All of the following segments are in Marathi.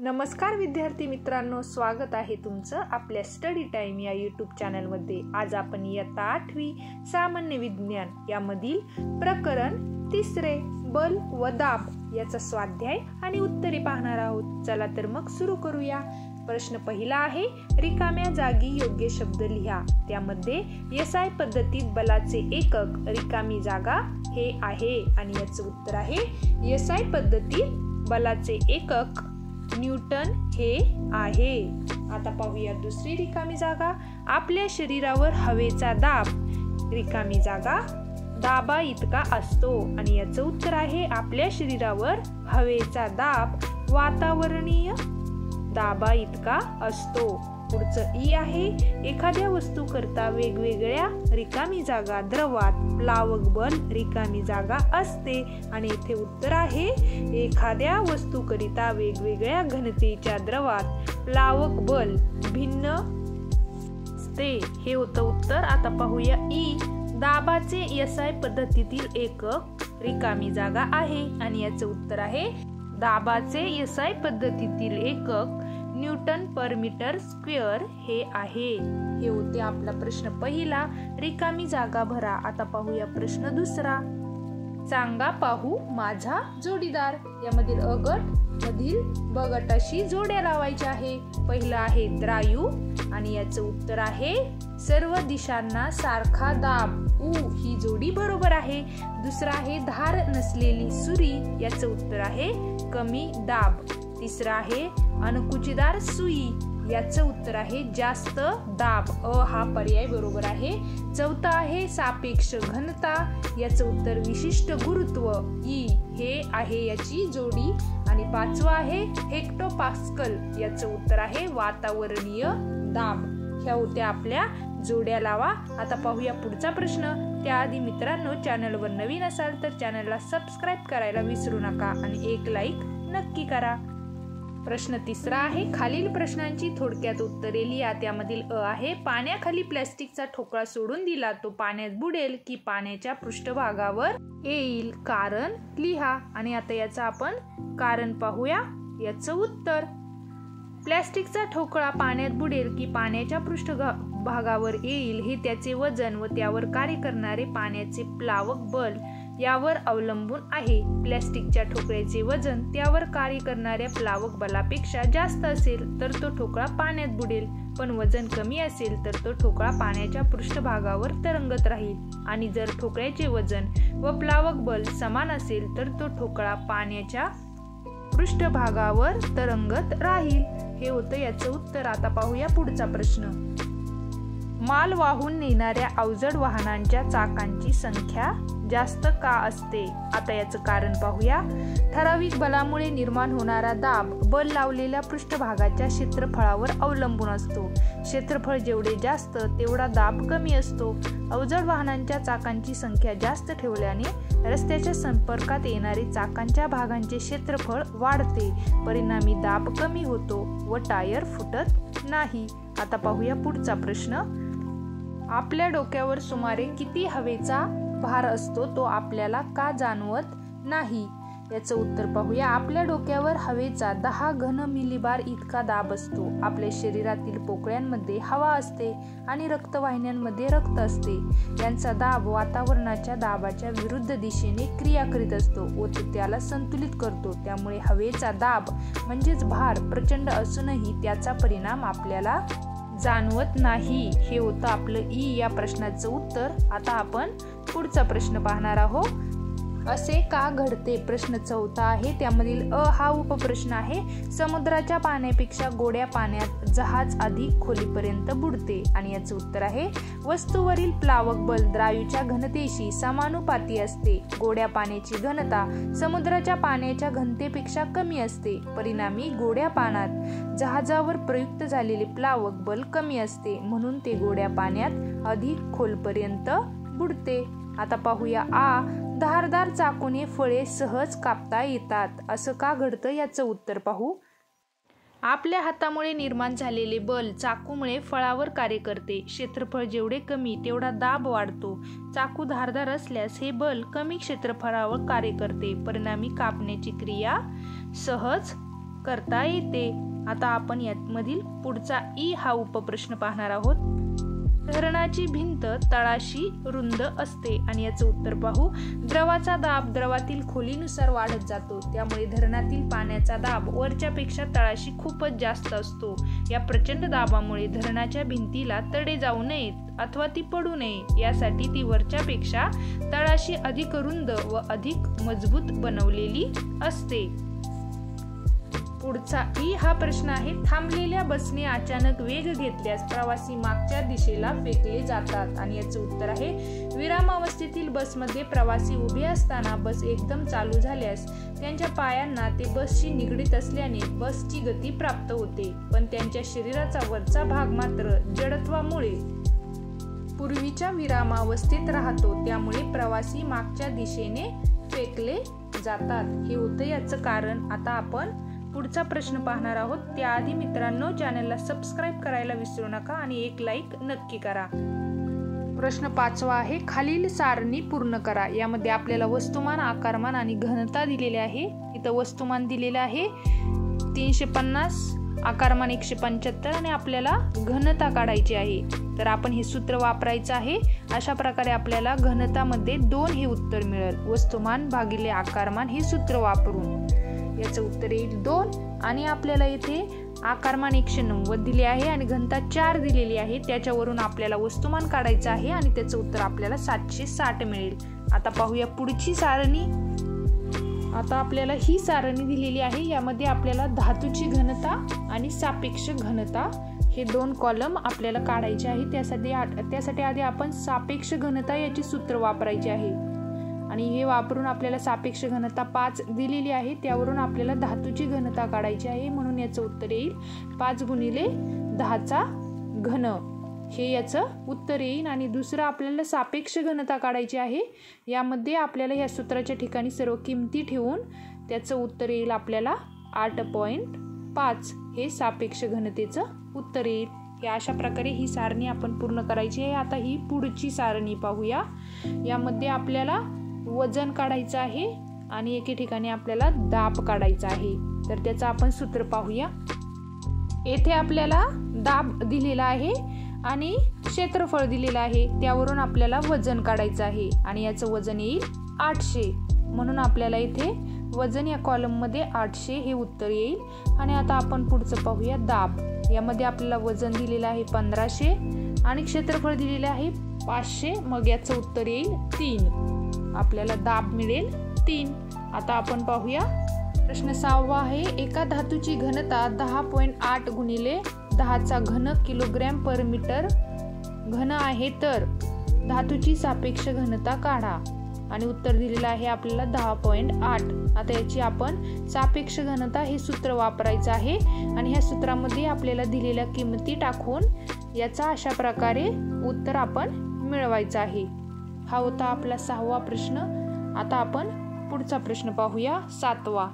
नमस्कार विद्यार्थी मित्रांनो, स्वागत आहे तुमचं आपल्या स्टडी टाइम या यूट्यूब चॅनलमध्ये। आज आपण इयत्ता 8वी सामान्य विज्ञान यामधील प्रकरण 3 बल व दाब याचा स्वाध्याय आणि उत्तरे पाहणार आहोत। चला तर मग सुरू करूया। प्रश्न पहिला आहे, रिकाम्या जागी योग्य शब्द लिहा। त्यामध्ये एसआय पद्धतीत बलाचे एकक रिकामी जागा हे आहे आणि याचं उत्तर आहे एसआय पद्धतीत बलाचे एकक न्यूटन हे आहे। आता पाहूया दुसरी रिकामी जागा, आपल्या शरीरावर हवेचा दाब रिकामी जागा दाबा इतका असतो आणि याचं उत्तर आहे आपल्या शरीरावर हवेचा दाब वातावरणीय दाबा इतका असतो। पुढचं ई आहे, एखाद्या वस्तू करता वेगवेगळ्या रिकामी जागा द्रवात प्लावक बल रिकामी जागा असते आणि इथे उत्तर आहे एखाद्या वस्तू करिता वेगवेगळ्या घनतेच्या द्रवात प्लावक बल भिन्न असते, हे होतं उत्तर। आता पाहूया ई, दाबाचे एसआय पद्धतीतील एकक रिकामी जागा आहे आणि याचं उत्तर आहे दाबाचे एसआय पद्धतीतील एकक न्यूटन पर मीटर स्क्वेअर हे आहे। हे होते आपला प्रश्न पहिला, रिकामी जागा भरा। आता पाहूया प्रश्न दुसरा, सांगा पाहू माझा जोडीदार। यामधील अ गट मधील ब गटाशी जोड्या लावायच्या आहे। पहिला आहे द्रायू आणि याचं उत्तर आहे सर्व दिशांना सारखा दाब उ, ही जोडी बरोबर आहे। दुसरा आहे धार नसलेली सुरी, याचं उत्तर आहे कमी दाब। तिसरा आहे अणकुचीदार सुई, याचं उत्तर आहे जास्त दाब, अ हा पर्याय बरोबर आहे। चौथा आहे सापेक्ष घनता, याचं उत्तर विशिष्ट गुरुत्व, ई हे आहे याची जोडी। आणि पाचवा आहे हेक्टोपास्कल, याचं उत्तर आहे वातावरणीय दाब। ह्या होत्या आपल्या जोड्या लावा। आता पाहूया पुढचा प्रश्न। त्याआधी मित्रांनो, चॅनलवर नवीन असाल तर चॅनलला सबस्क्राईब करायला विसरू नका आणि एक लाईक नक्की करा। प्रश्न तिसरा आहे, खालील प्रश्नांची थोडक्यात उत्तरे लिहा। त्यामधील अ आहे, पाण्याखाली प्लॅस्टिकचा ठोकळा सोडून दिला तो पाण्यात बुडेल की पाण्याच्या पृष्ठभागावर येईल, कारण लिहा। आणि आता याचं आपण कारण पाहूया। याचं उत्तर, प्लॅस्टिकचा ठोकळा पाण्यात बुडेल की पाण्याच्या पृष्ठभागावर येईल हे त्याचे वजन व त्यावर कार्य करणारे पाण्याचे प्लावक बल यावर अवलंबून आहे। प्लॅस्टिकच्या ठोकळ्याचे वजन त्यावर कार्य करणाऱ्या प्लावक बलापेक्षा जास्त असेल तर तो ठोकळा पाण्यात बुडेल, पण वजन कमी असेल तर तो ठोकळा पाण्याच्या पृष्ठभागावर तरंगत राहील। आणि जर ठोकळ्याचे वजन व प्लावक बल समान असेल तर तो ठोकळा पाण्याच्या पृष्ठभागावर तरंगत राहील। हे होतं याचं उत्तर। आता पाहूया पुढचा प्रश्न, माल वाहून नेणाऱ्या अवजड वाहनांच्या चाकांची संख्या जास्त का असते? आता याचं कारण पाहूया। ठराविक बलामुळे निर्माण होणारा दाब बल लावलेल्या पृष्ठभागाच्या क्षेत्रफळावर अवलंबून असतो। क्षेत्रफळ जेवढे जास्त तेवढा दाब कमी असतो। अवजड वाहनांच्या चाकांची संख्या जास्त ठेवल्याने रस्त्याच्या संपर्कात येणारे चाकांच्या भागांचे क्षेत्रफळ वाढते, परिणामी दाब कमी होतो व टायर फुटत नाही। आता पाहूया पुढचा प्रश्न, आपल्या डोक्यावर सुमारे किती हवेचा भार असतो तो आपल्याला का जाणवत नाही? याचं उत्तर पाहूया। आपल्या डोक्यावर हवेचा 10 घन मिलीबार इतका दाब असतो। आपल्या शरीरातील पोकळ्यांमध्ये हवा असते आणि रक्तवाहिन्यांमध्ये रक्त असते। यांचा दाब वातावरणाच्या दाबाच्या विरुद्ध दिशेने क्रिया करीत असतो व तो त्याला संतुलित करतो। त्यामुळे हवेचा दाब म्हणजेच भार प्रचंड असूनही त्याचा परिणाम आपल्याला जाणवत नाही। हे होतं आपलं ई या प्रश्नाचं उत्तर। आता आपण पुढचा प्रश्न पाहणार आहोत, असे का घडते? प्रश्न चौथा आहे। त्यामधील अ हा उपप्रश्न आहे, समुद्राच्या पाण्यापेक्षा गोड्या पाण्यात जहाज अधिक खोलीपर्यंत बुडते आणि याचं उत्तर आहे वस्तूवरील प्लावक बल द्रायूच्या घनतेशी समानुपाती असते। गोड्या पाण्याची घनता समुद्राच्या पाण्याच्या घनतेपेक्षा कमी असते, परिणामी गोड्या पाण्यात जहाजावर प्रयुक्त झालेले प्लावक बल कमी असते, म्हणून ते गोड्या पाण्यात अधिक खोलपर्यंत बुडते। आता पाहूया आ, धारदार चाकूने फळे सहज कापता येतात, असं का घडतं? याचं उत्तर पाहू। आपल्या हातामुळे निर्माण झालेले बल चाकूमुळे फळावर कार्य करते। क्षेत्रफळ जेवढे कमी तेवढा दाब वाढतो। चाकू धारदार असल्यास हे बल कमी क्षेत्रफळावर कार्य करते, परिणामी कापण्याची क्रिया सहज करता येते. आता आपण यामधील पुढचा ई हा उपप्रश्न पाहणार आहोत. धरणाची भिंत तळाशी रुंद असते आणि याचं उत्तर पाहू. द्रवाचा दाब द्रवातील खोलीनुसार वाढत जातो, त्यामुळे धरणातील पाण्याचा दाब वरच्या पेक्षा तळाशी खूपच जास्त असतो. या प्रचंड दाबामुळे धरणाच्या भिंतीला तडे जाऊ नयेत अथवा ती पडू नये यासाठी ती वरच्या पेक्षा तळाशी अधिक रुंद व अधिक मजबूत बनवलेली असते. पुढचा ई हा प्रश्न आहे. थांबलेल्या बसने अचानक वेग घेतल्यास प्रवासी मागच्या दिशेला फेकले जातात आणि याचं उत्तर आहे. विरामावस्थेतील बसमध्ये प्रवासी उभे असताना बस एकदम चालू झाल्यास त्यांच्या पायांना ते बसशी निगडीत असल्याने बसची गती प्राप्त होते, पण त्यांच्या शरीराचा वरचा भाग मात्र जडत्वामुळे पूर्वीच्या विरामावस्थेत राहतो, त्यामुळे प्रवासी मागच्या दिशेने फेकले जातात. हे होतं याचं कारण. आता आपण पुढचा प्रश्न पाहणार आहोत. त्याआधी मित्रांनो, चॅनलला सबस्क्राईब करायला विसरू नका आणि एक लाईक नक्की करा. प्रश्न 5वा आहे. खालील सारणी पूर्ण करा. यामध्ये आपल्याला वस्तुमान, आकारमान आणि घनता दिलेले आहे. इथं वस्तुमान दिलेलं आहे 350, आकारमान 175 आणि आपल्याला घनता काढायची आहे. तर आपण हे सूत्र वापरायचं आहे. अशा प्रकारे आपल्याला घनतामध्ये 2 हे उत्तर मिळेल. वस्तुमान भागिले आकारमान हे सूत्र वापरून याचं उत्तर येईल 2. आणि आपल्याला इथे आकारमान 190 दिले आहे आणि घनता 4 दिलेली आहे. त्याच्यावरून आपल्याला वस्तुमान काढायचं आहे आणि त्याचं उत्तर आपल्याला 760 मिळेल. आता पाहूया पुढची सारणी. आता आपल्याला ही सारणी दिलेली आहे. यामध्ये आपल्याला धातूची घनता आणि सापेक्ष घनता हे 2 कॉलम आपल्याला काढायचे आहे. त्यासाठी आधी आपण सापेक्ष घनता याची सूत्र वापरायचे आहे आणि हे वापरून आपल्याला सापेक्ष घनता 5 दिलेली आहे. त्यावरून आपल्याला धातूची घनता काढायची आहे, म्हणून याचं उत्तर येईल 5 गुणिले 10चा घन हे याचं उत्तर येईल. आणि दुसरं आपल्याला सापेक्ष घनता काढायची आहे. यामध्ये आपल्याला या सूत्राच्या ठिकाणी सर्व किमती ठेवून त्याचं उत्तर येईल आपल्याला 8.5 हे सापेक्ष घनतेचं उत्तर येईल. हे अशा प्रकारे ही सारणी आपण पूर्ण करायची आहे. आता ही पुढची सारणी पाहूया. यामध्ये आपल्याला वजन काढायचं आहे आणि एके ठिकाणी आपल्याला दाब काढायचा आहे. तर त्याचं आपण सूत्र पाहूया. येथे आपल्याला दाब दिलेला आहे आणि क्षेत्रफळ दिलेलं आहे. त्यावरून आपल्याला वजन काढायचं आहे आणि याचं वजन येईल 800. म्हणून आपल्याला इथे वजन या कॉलममध्ये 800 हे उत्तर येईल. आणि आता आपण पुढचं पाहूया दाब. यामध्ये आपल्याला वजन दिलेलं आहे 1500 आणि क्षेत्रफळ दिलेलं आहे 500. मग याचं उत्तर येईल 3. आपल्याला दाब मिळेल 3. आता आपण पाहूया प्रश्न 6वा आहे. एका धातूची घनता 10.8 गुणिले 10चा घन किलोग्रॅम पर मीटर घन आहे, तर धातूची सापेक्ष घनता काढा. आणि उत्तर दिलेलं आहे आपल्याला 10.8. आता याची आपण सापेक्ष घनता हे सूत्र वापरायचं आहे आणि ह्या सूत्रामध्ये आपल्याला दिलेल्या किमती टाकून याचा अशा प्रकारे उत्तर आपण मिळवायचं आहे. हा होता आपला 6वा प्रश्न. आता आपण पुढचा प्रश्न पाहूया 7वा.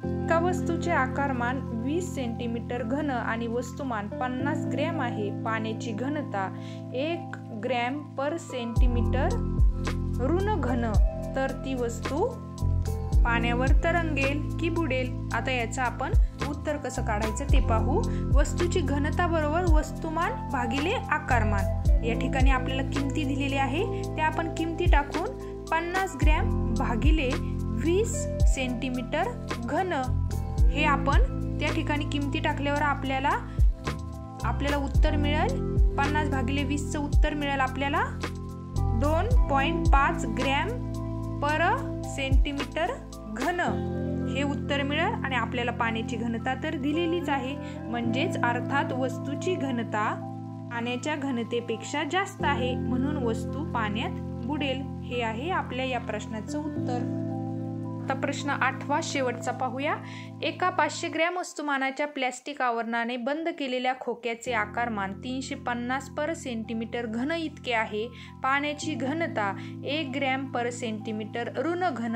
एका वस्तूचे आकारमान 20 सेंटीमीटर घन आणि वस्तुमान 50 ग्रॅम आहे. पाण्याची घनता 1 ग्रॅम पर सेंटीमीटर ऋण घन, तर ती वस्तू पाण्यावर तरंगेल की बुडेल. आता याचं आपण उत्तर कसं काढायचं ते पाहू. वस्तूची घनता बरोबर वस्तुमान भागिले आकारमान. या ठिकाणी आपल्याला किमती दिलेली आहे, त्या आपण किमती टाकून 50 ग्रॅम भागिले 20 सेंटीमीटर घन हे आपण त्या ठिकाणी किमती टाकल्यावर आपल्याला उत्तर मिळेल 50 भागिले 20चं उत्तर मिळेल आपल्याला 2.5 ग्रॅम पर सेंटीमीटर घन हे उत्तर मिळेल. आणि आपल्याला पाण्याची घनता तर दिलेलीच आहे, म्हणजेच अर्थात वस्तूची घनता पाण्याच्या घनतेपेक्षा जास्त आहे, म्हणून वस्तू पाण्यात बुडेल. हे आहे आपल्या या प्रश्नाचं उत्तर. आता प्रश्न 8वा शेवटचा पाहूया. एका 500 ग्रॅम वस्तुमानाच्या प्लॅस्टिक आवरणाने बंद केलेल्या खोक्याचे आकारमान 350 पर सेंटीमीटर घन इतके आहे. पाण्याची घनता 1 ग्रॅम पर सेंटीमीटर ऋण घन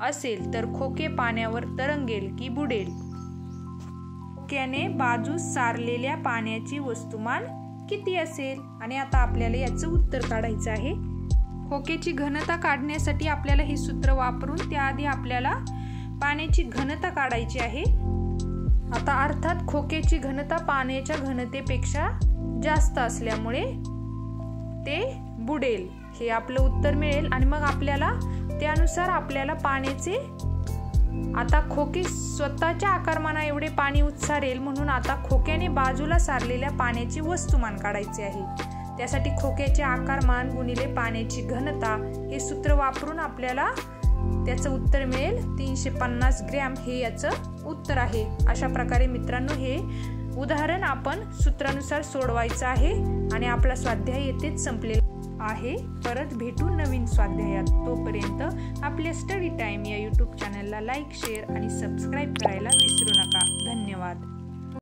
असेल तर खोके पाण्यावर तरंगेल की बुडेल. खोक्याने बाजूस सारलेल्या पाण्याची वस्तुमान किती असेल? आणि आता आपल्याला याचं उत्तर काढायचं आहे. खोक्याची घनता काढण्यासाठी आपल्याला हे सूत्र वापरून त्याआधी आपल्याला पाण्याची घनता काढायची आहे. आता अर्थात खोक्याची घनता पाण्याच्या घनतेपेक्षा जास्त असल्यामुळे ते बुडेल, हे आपलं उत्तर मिळेल. आणि मग आपल्याला त्यानुसार आपल्याला पाण्याचे, आता खोके स्वतःच्या आकारमाना एवढे पाणी उत्सारेल म्हणून आता खोक्याने बाजूला सारलेल्या पाण्याचे वस्तुमान काढायचे आहे. त्यासाठी खोक्याचे आकारमान गुणिले पाण्याची घनता हे सूत्र वापरून आपल्याला त्याचं उत्तर मिळेल 350 ग्रॅम, हे याचं उत्तर आहे. अशा प्रकारे मित्रांनो हे उदाहरण आपण सूत्रानुसार सोडवायचं आहे आणि आपला स्वाध्याय येथेच संपलेला आहे. परत भेटू नवीन स्वाध्यायात. तोपर्यंत आपल्या स्टडी टाइम या यूट्यूब चॅनलला लाईक, शेअर आणि सबस्क्राईब करायला विसरू नका. धन्यवाद.